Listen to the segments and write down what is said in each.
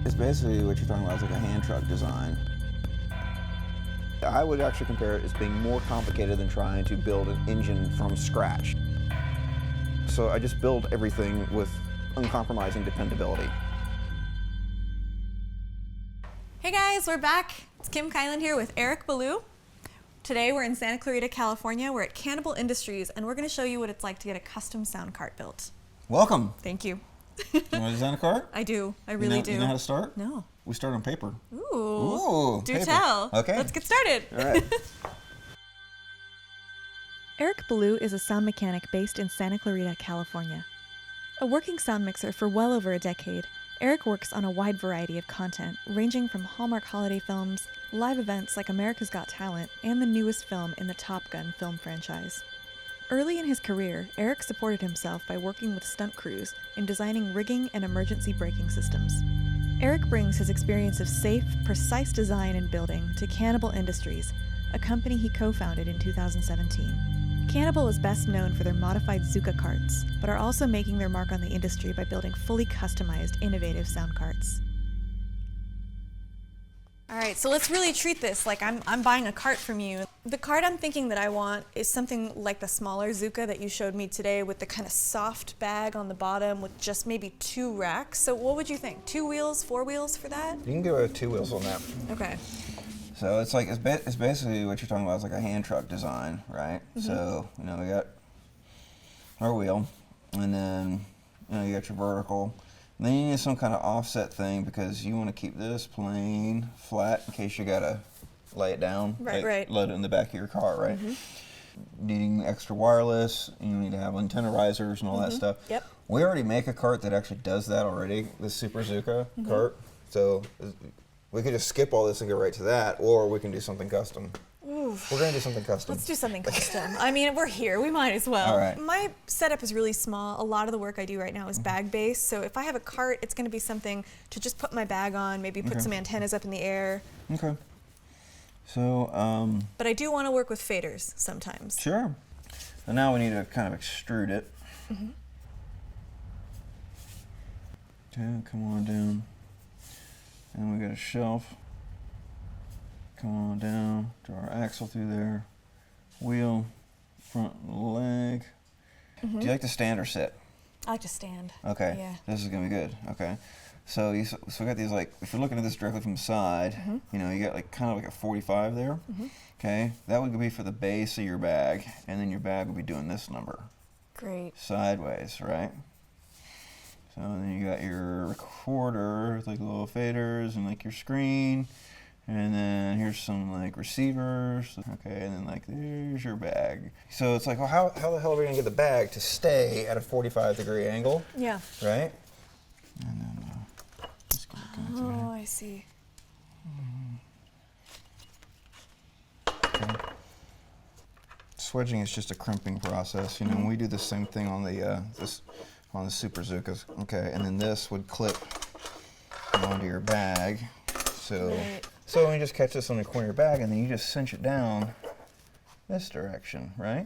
It's basically what you're talking about is like a hand truck design. I would actually compare it as being more complicated than trying to build an engine from scratch. So I just build everything with uncompromising dependability. Hey guys, we're back. It's Kim Kylan here with Eric Ballew. Today we're in Santa Clarita, California. We're at Cannibal Industries, and we're going to show you what it's like to get a custom sound cart built. Welcome. Thank you. You want to design a cart? I do. I really do. You know how to start? No. We start on paper. Ooh. Do paper. tell. Okay. Let's get started. All right. Eric Ballew is a sound mechanic based in Santa Clarita, California. A working sound mixer for well over a decade, Eric works on a wide variety of content, ranging from Hallmark holiday films, live events like America's Got Talent, and the newest film in the Top Gun film franchise. Early in his career, Eric supported himself by working with stunt crews in designing rigging and emergency braking systems. Eric brings his experience of safe, precise design and building to Cannibal Industries, a company he co-founded in 2017. Cannibal is best known for their modified Zuca carts, but are also making their mark on the industry by building fully customized, innovative sound carts. All right, so let's really treat this like I'm buying a cart from you. The cart I'm thinking that I want is something like the smaller Zuca that you showed me today with the kind of soft bag on the bottom with just maybe 2 racks. So what would you think? 2 wheels, 4 wheels for that? You can go with 2 wheels on that. Okay. So it's like it's basically what you're talking about is like a hand truck design, right? Mm-hmm. So we got our wheel, and then you got your vertical. And then you need some kind of offset thing because you want to keep this plane flat in case you gotta lay it down, right. Load it in the back of your car, right? Mm-hmm. Needing extra wireless, you need to have antenna risers and all that stuff. Yep. We already make a cart that actually does that already, the SuperZuca cart. So we could just skip all this and go right to that, or we can do something custom. Oof. We're going to do something custom. Let's do something custom. I mean, we're here. We might as well. All right. My setup is really small. A lot of the work I do right now is bag-based. So if I have a cart, it's going to be something to just put my bag on, maybe put some antennas up in the air. Okay. So, But I do want to work with faders sometimes. Sure. So now we need to kind of extrude it. Mm-hmm. Okay, come on down. And we got a shelf. Come on down to our axle through there. Wheel, front leg. Do you like to stand or sit? I like to stand. Okay. Yeah. This is gonna be good. Okay. So we got these, like, if you're looking at this directly from the side, you got like kind of like a 45 there. Okay. That would be for the base of your bag, and then your bag would be doing this number. Great. Sideways, right? So then you got your recorder with like little faders and like your screen. And then here's some like receivers. Okay, and then like there's your bag. So it's like, well, how the hell are we gonna get the bag to stay at a 45-degree angle? Yeah. Right? And then just get it connected here. Oh, I see. Okay. Swedging is just a crimping process. And we do the same thing on the on the SuperZucas. Okay, and then this would clip onto your bag. So. Right. So when you just catch this on the corner of your bag, and then you just cinch it down this direction, right?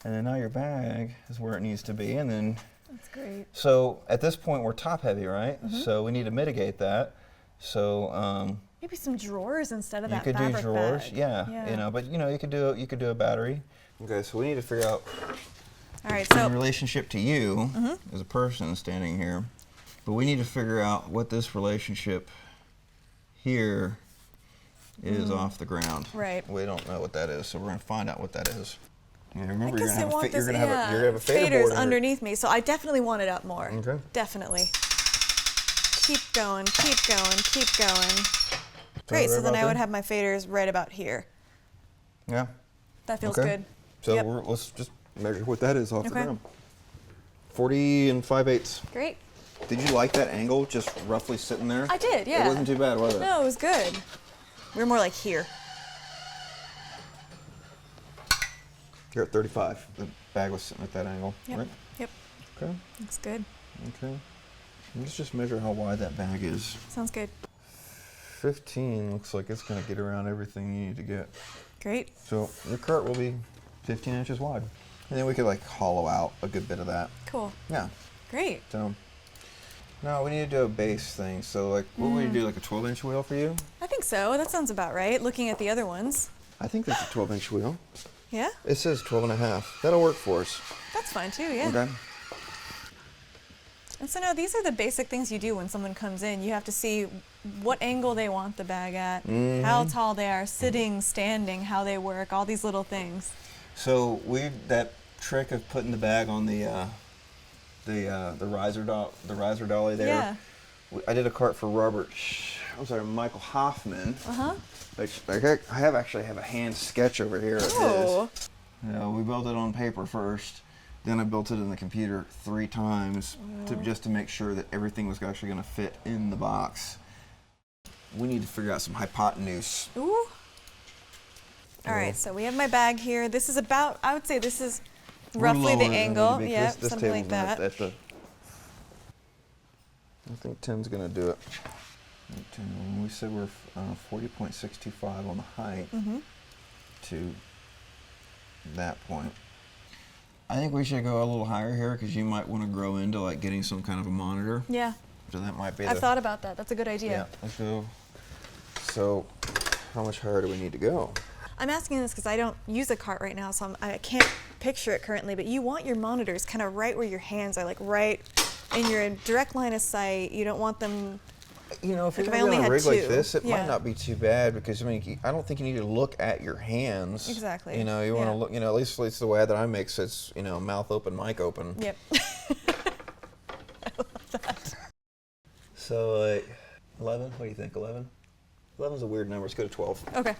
And then now your bag is where it needs to be, and then... That's great. So at this point, we're top heavy, right? So we need to mitigate that. So maybe some drawers instead of you that could fabric do drawers, bag. yeah. But you could do a battery. Okay, so we need to figure out All right, so in relationship to you as a person standing here, but we need to figure out what this relationship here is off the ground. Right. We don't know what that is, so we're going to find out what that is. Yeah, remember, I you're guess going I want to this, have a fader faders board underneath me, so I definitely want it up more. Okay. Definitely. Keep going, keep going, keep going. Great, so then I would have my faders right about here. Yeah. That feels Okay. good. So Yep. let's just measure what that is off the Okay. ground. 40 and 5/8. Great. Did you like that angle, just roughly sitting there? I did, yeah. It wasn't too bad, was it? No, it was good. We were more like here. You're at 35. The bag was sitting at that angle, Yep. right? Yep. Okay. Looks good. Okay. Let's just measure how wide that bag is. Sounds good. 15 looks like it's going to get around everything you need to get. Great. So your cart will be 15 inches wide. And then we could like hollow out a good bit of that. Cool. Yeah. Great. So No, we need to do a base thing. So like, what would you do, like a 12-inch wheel for you? I think so. That sounds about right, looking at the other ones. I think that's a 12-inch wheel. Yeah? It says 12 and a half. That'll work for us. That's fine too, yeah. Okay. And so now these are the basic things you do when someone comes in. You have to see what angle they want the bag at, how tall they are, sitting, standing, how they work, all these little things. So that trick of putting the bag on the riser dolly there. Yeah. I did a cart for Michael Hoffman. Which I actually have a hand sketch over here of his. You know, we built it on paper first. Then I built it in the computer 3 times just to make sure that everything was actually going to fit in the box. We need to figure out some hypotenuse. Ooh. All right, so we have my bag here. This is about, I would say this is roughly the angle. Yeah, something like that. I think Tim's going to do it. We said we're 40.625 on the height to that point. I think we should go a little higher here because you might want to grow into like getting some kind of a monitor. Yeah. So that might be. I've thought about that. That's a good idea. Yeah. Let's go. So, how much higher do we need to go? I'm asking this because I don't use a cart right now, so I can't picture it currently. But you want your monitors kind of right where your hands are, like right in your direct line of sight. You don't want them. You know, if like you're on a rig like this, it yeah. might not be too bad because I mean, I don't think you need to look at your hands. Exactly. You know, you want to look. You know, at least the way that I make it's mouth open, mic open. Yep. I love that. So, like, 11. What do you think? 11. 11's a weird number. Let's go to 12. Okay.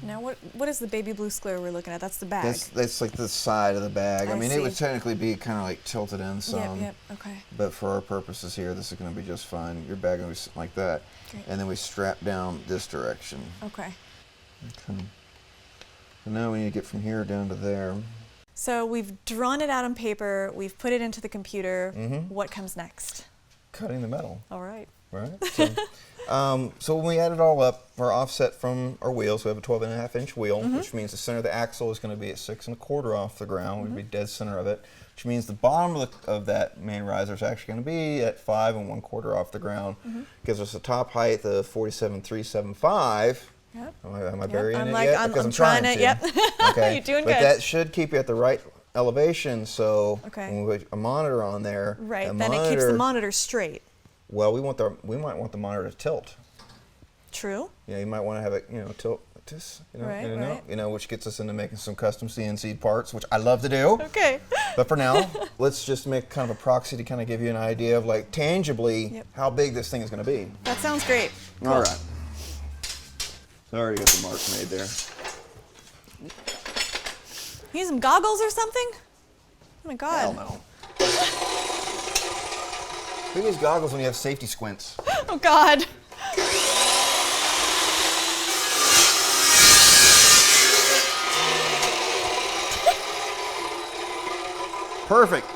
Now, what is the baby blue square we're looking at? That's the bag. That's like the side of the bag. I mean, see. it would technically be kind of like tilted in some. Yep, okay. But for our purposes here, this is going to be just fine. Your bag will be sitting like that. Great. And then we strap down this direction. Okay. Okay. So now we need to get from here down to there. So we've drawn it out on paper. We've put it into the computer. Mm-hmm. What comes next? Cutting the metal. All right. Right. So when we add it all up, we're offset from our wheels. We have a 12.5-inch wheel, which means the center of the axle is going to be at 6 1/4 off the ground. We'd be dead center of it, which means the bottom of that main riser is actually going to be at 5 1/4 off the ground. Gives us a top height of 47,375. Yep. Am I burying it yet? I'm trying to. Yep. Okay. You're doing but good. that should keep you at the right elevation. So Okay. when we put a monitor on there, Right. the Then monitor, it keeps the monitor straight. well, we might want the monitor to tilt. True. Yeah, you might want to have it, tilt like this, Right. Which gets us into making some custom CNC parts, which I love to do. Okay. But for now, let's just make kind of a proxy to kind of give you an idea of like tangibly how big this thing is going to be. That sounds great. Cool. All right. So I already got the marks made there. You use some goggles or something? Oh my God. Hell no. Who needs goggles when you have safety squints? Oh God. Perfect.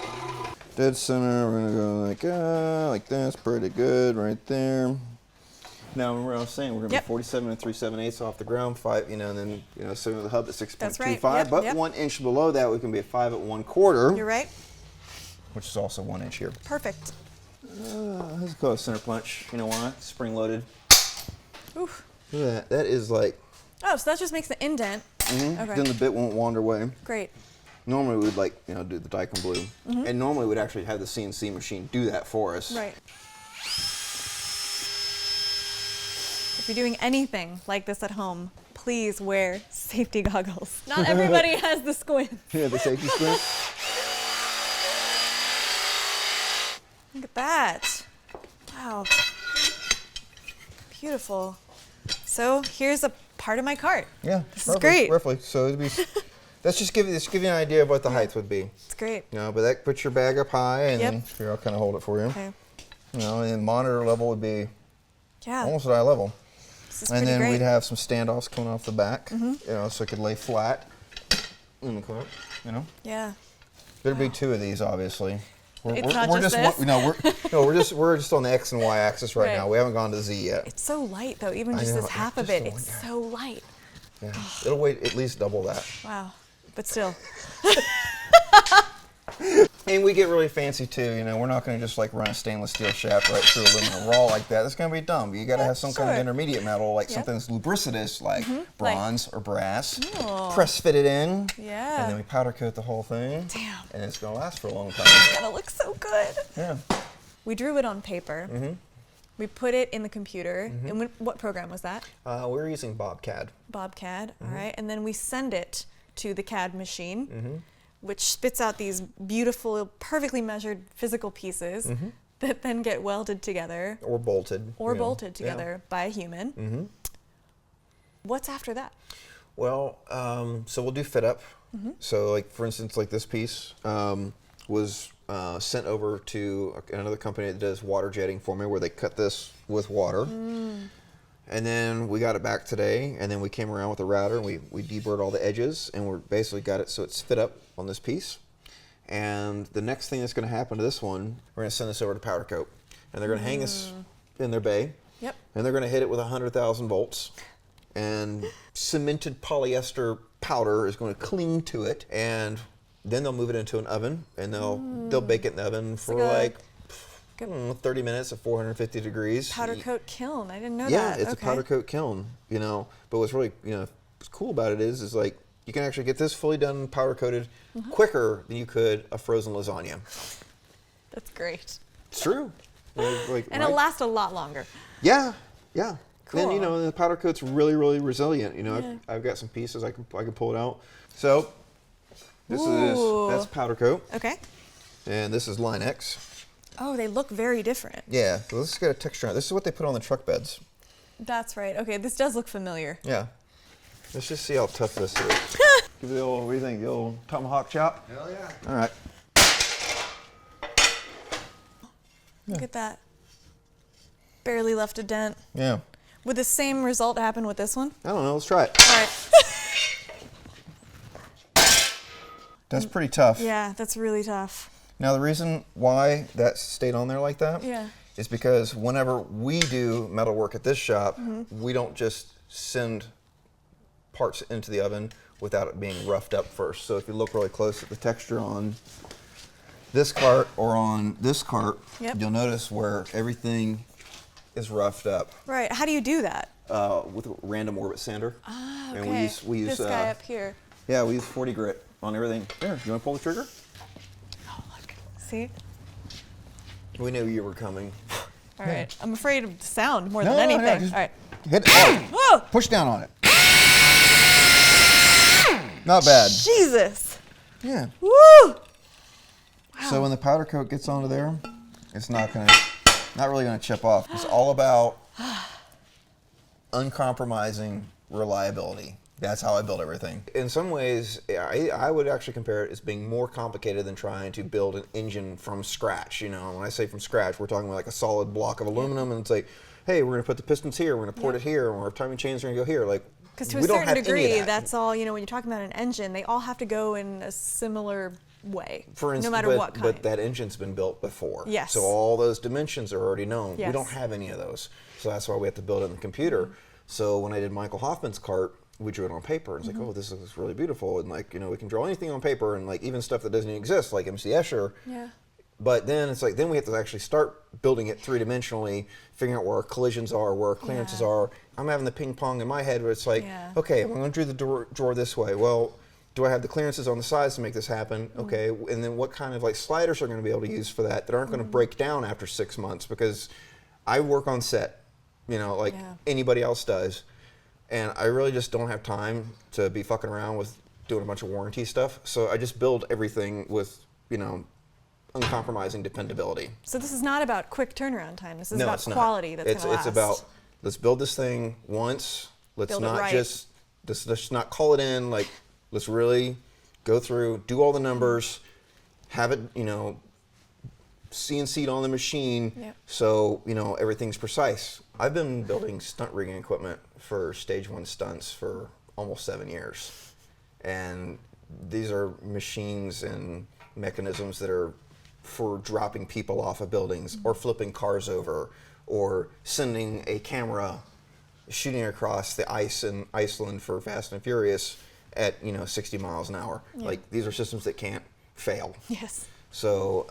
Dead center, we're gonna go like that's pretty good right there. Now remember what I was saying, we're gonna be 47 3/7 off the ground, 5, and then center of the hub at 6.25. That's right. Yep, but 1 inch below that we can be at 5 1/4. You're right. Which is also 1 inch here. Perfect. Let's go center punch. You know why? Spring loaded. Oof. Look at that. That is like. Oh, so that just makes the indent. Okay. Then the bit won't wander away. Great. Normally we would do the Dyken Blue, and normally we'd actually have the CNC machine do that for us. Right. If you're doing anything like this at home, please wear safety goggles. Not everybody has the squint. Yeah, the safety squint. Look at that. Wow. Beautiful. So here's a part of my cart. Yeah, this is great. Roughly. So it'd be. Let's just give you an idea of what the height would be. It's great. But that puts your bag up high, and then here I'll kind of hold it for you. Okay. And then monitor level would be almost at eye level. This is and then great. we'd have some standoffs coming off the back, so it could lay flat in the cart. Yeah. There'd be 2 of these, obviously. We're just on the X and Y axis right now. We haven't gone to Z yet. It's so light though. Even just this half of it, it's so light. Yeah. It'll weigh at least double that. Wow. But still. And we get really fancy too, you know, we're not going to just like run a stainless steel shaft right through aluminum raw like that. That's going to be dumb. You got to have some kind of intermediate metal, like something that's lubricitous, like bronze or brass. Press fit it in. Yeah. And then we powder coat the whole thing. Damn. And it's going to last for a long time. It's going to look so good. Yeah. We drew it on paper. We put it in the computer. And what program was that? We're using BobCAD. BobCAD, all right. And then we send it to the CAD machine, which spits out these beautiful, perfectly measured physical pieces that then get welded together. Or bolted. Or bolted together by a human. What's after that? Well, so we'll do fit up. So like, for instance, like this piece was sent over to another company that does water jetting for me, where they cut this with water. And then we got it back today, and then we came around with a router, and we deburred all the edges, and we basically got it so it's fit up on this piece. And the next thing that's going to happen to this one, we're going to send this over to powder coat. And they're going to hang this in their bay. Yep. And they're going to hit it with 100,000 volts. And cemented polyester powder is going to cling to it. And then they'll move it into an oven, and they'll bake it in the oven for like 30 minutes at 450 degrees. Powder coat kiln. I didn't know that. Yeah, it's a powder coat kiln, you know. But what's really, what's cool about it is like you can actually get this fully done, powder coated, quicker than you could a frozen lasagna. That's great. It's true. Like, and it'll last a lot longer. Yeah, yeah. Cool. Then the powder coat's really, really resilient. You know, I've got some pieces I can pull it out. So that's powder coat. Okay. And this is Line X. Oh, they look very different. Yeah, so let's get a texture on it. This is what they put on the truck beds. That's right. Okay, this does look familiar. Yeah. Let's just see how tough this is. Give it the old, what do you think, the old tomahawk chop? Hell yeah. All right. Look at that. Barely left a dent. Yeah. Would the same result happen with this one? I don't know, let's try it. All right. That's pretty tough. Yeah, that's really tough. Now the reason why that stayed on there like that is because whenever we do metal work at this shop, we don't just send parts into the oven without it being roughed up first. So if you look really close at the texture on this cart or on this cart, you'll notice where everything is roughed up. Right. How do you do that? With a random orbit sander. Ah, okay. And we use this guy up here. Yeah, we use 40 grit on everything. Here, you want to pull the trigger? Oh, look. See? We knew you were coming. All right. I'm afraid of the sound more than anything. Just all right. hit it. Whoa! Push down on it. Not bad. Jesus. Yeah. Woo! Wow. So when the powder coat gets onto there, it's not really gonna chip off. It's all about uncompromising reliability. That's how I build everything. In some ways, I would actually compare it as being more complicated than trying to build an engine from scratch. You know, when I say from scratch, we're talking about like a solid block of aluminum, and it's like, hey, we're gonna put the pistons here, we're gonna port it here, and our timing chains are gonna go here. Like, because to a certain degree, that's all, you know, when you're talking about an engine, they all have to go in a similar way, for instance, no matter what kind. But that engine's been built before. Yes. So all those dimensions are already known. Yes. We don't have any of those. So that's why we have to build it in the computer. So when I did Michael Hoffman's cart, we drew it on paper. And it's like, oh, this looks really beautiful. And like, you know, we can draw anything on paper, and like even stuff that doesn't even exist, like MC Escher. Yeah. But then it's like, then we have to actually start building it three-dimensionally, figuring out where our collisions are, where our clearances are. I'm having the ping pong in my head where it's like, okay, I'm going to do the drawer this way. Well, do I have the clearances on the sides to make this happen? Okay, and then what kind of like sliders are going to be able to use for that aren't going to break down after 6 months? Because I work on set, you know, like anybody else does. And I really just don't have time to be fucking around with doing a bunch of warranty stuff. So I just build everything with, you know, uncompromising dependability. So this is not about quick turnaround time. This is about it's not. quality that's going to last. It's about, let's build this thing once. Let's build not it right. let's just not call it in. Like, let's really go through, do all the numbers, have it, you know, CNC'd on the machine, so, you know, everything's precise. I've been building stunt rigging equipment for stage 1 stunts for almost 7 years. And these are machines and mechanisms that are for dropping people off of buildings or flipping cars over or sending a camera shooting across the ice in Iceland for Fast and Furious at, you know, 60 miles an hour. Like, these are systems that can't fail. Yes. So,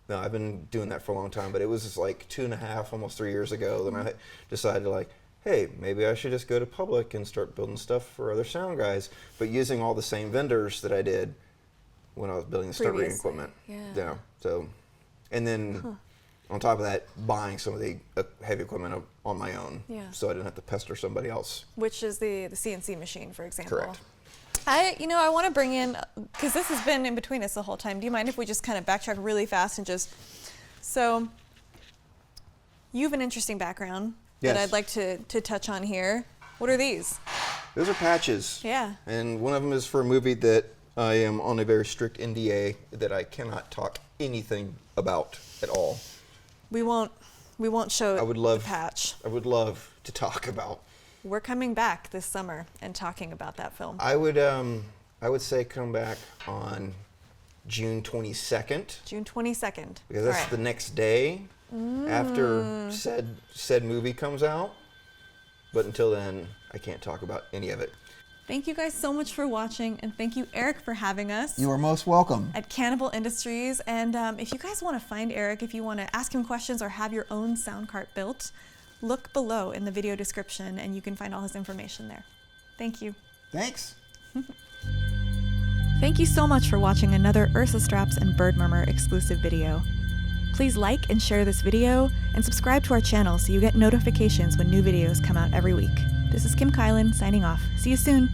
no, I've been doing that for a long time, but it was just like 2.5, almost 3 years ago. Then I decided like, hey, maybe I should just go to Public and start building stuff for other sound guys, but using all the same vendors that I did when I was building the start rigging equipment. Yeah. So, and then on top of that, buying some of the heavy equipment on my own, so I didn't have to pester somebody else. Which is the CNC machine, for example. Correct. I want to bring in, because this has been in between us the whole time. Do you mind if we just kind of backtrack really fast and just, so you have an interesting background that I'd like to touch on here. What are these? Those are patches. Yeah. And one of them is for a movie that I am on a very strict NDA that I cannot talk anything about at all. We won't show the patch. I would love to talk about. We're coming back this summer and talking about that film. I would say come back on June 22nd. June 22nd. Because that's the next day after said movie comes out. But until then, I can't talk about any of it. Thank you guys so much for watching, and thank you, Eric, for having us. You are most welcome. At Cannibal Industries. And if you guys want to find Eric, if you want to ask him questions or have your own sound cart built, look below in the video description and you can find all his information there. Thank you. Thanks. Thank you so much for watching another URSA Straps and Bird Murmur exclusive video. Please like and share this video and subscribe to our channel so you get notifications when new videos come out every week. This is Kim Kylan signing off. See you soon.